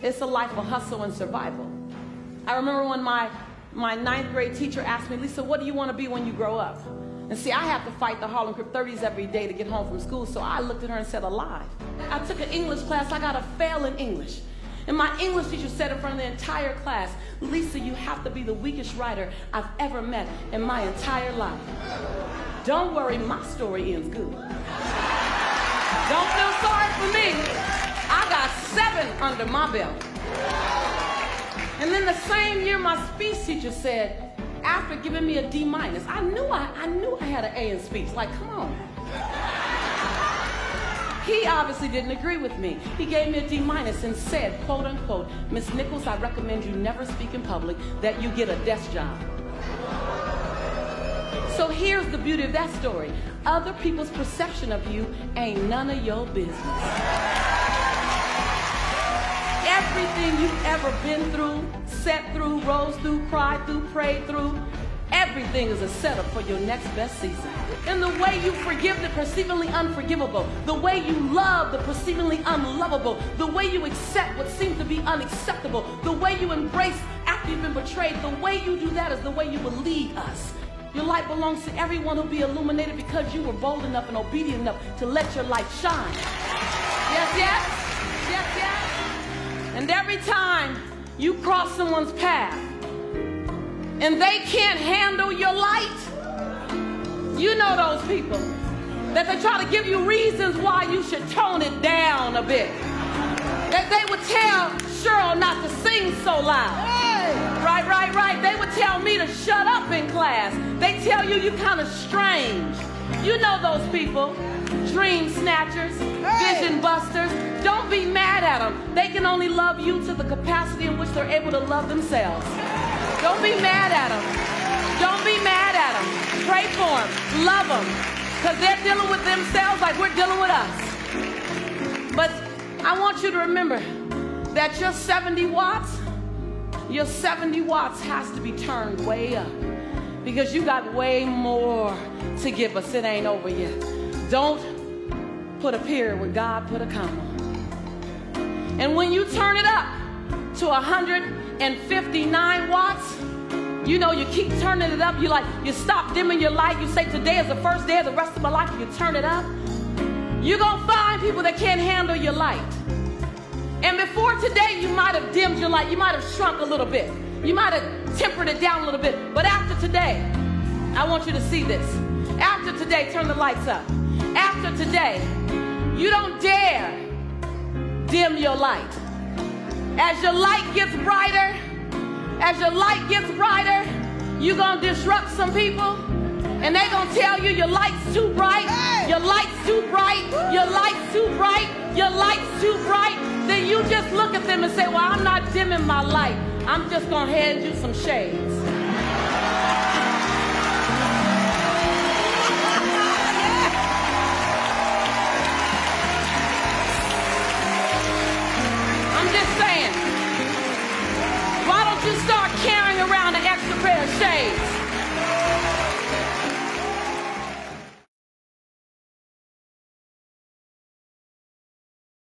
It's a life of hustle and survival. I remember when my ninth grade teacher asked me, Lisa, what do you want to be when you grow up? And see, I have to fight the Harlem Crip 30s every day to get home from school, so I looked at her and said, alive. I took an English class. I got a fail in English. And my English teacher said in front of the entire class, Lisa, you have to be the weakest writer I've ever met in my entire life. Don't worry, my story ends good. Don't feel sorry for me. I got 7 under my belt. And then the same year, my speech teacher said, after giving me a D-, I knew I had an A in speech. Like, come on. He obviously didn't agree with me. He gave me a D- and said, quote unquote, Miss Nichols, I recommend you never speak in public, that you get a desk job. So here's the beauty of that story. Other people's perception of you ain't none of your business. Everything you've ever been through, sat through, rose through, cried through, prayed through, everything is a setup for your next best season. And the way you forgive the perceivingly unforgivable, the way you love the perceivingly unlovable, the way you accept what seems to be unacceptable, the way you embrace after you've been betrayed, the way you do that is the way you will lead us. Your light belongs to everyone who'll be illuminated because you were bold enough and obedient enough to let your light shine. Yes, yes, yes, yes. And every time you cross someone's path and they can't handle your light, you know those people that they try to give you reasons why you should tone it down a bit. That they would tell Cheryl not to sing so loud. Right, right, right. They would tell me to shut up in class. They tell you you're kind of strange. You know those people. Dream snatchers, vision busters. Don't be mad at them. They can only love you to the capacity in which they're able to love themselves. Don't be mad at them. Don't be mad at them. Pray for them. Love them. Because they're dealing with themselves like we're dealing with us. But I want you to remember that your 70 watts has to be turned way up. Because you got way more to give us. It ain't over yet. Don't put a period when God put a comma. And when you turn it up to 159 watts, you know, you keep turning it up. You stop dimming your light. You say, today is the first day of the rest of my life. You turn it up. You're going to find people that can't handle your light. And before today, you might have dimmed your light. You might have shrunk a little bit. You might have tempered it down a little bit. But after today, I want you to see this. After today, turn the lights up. After today, you don't dare dim your light. As your light gets brighter, you're going to disrupt some people. And they're going to tell you your light's too bright, your light's too bright, your light's too bright, your light's too bright. Then you just look at them and say, well, I'm not dimming my light. I'm just going to hand you some shades. I'm just saying, why don't you start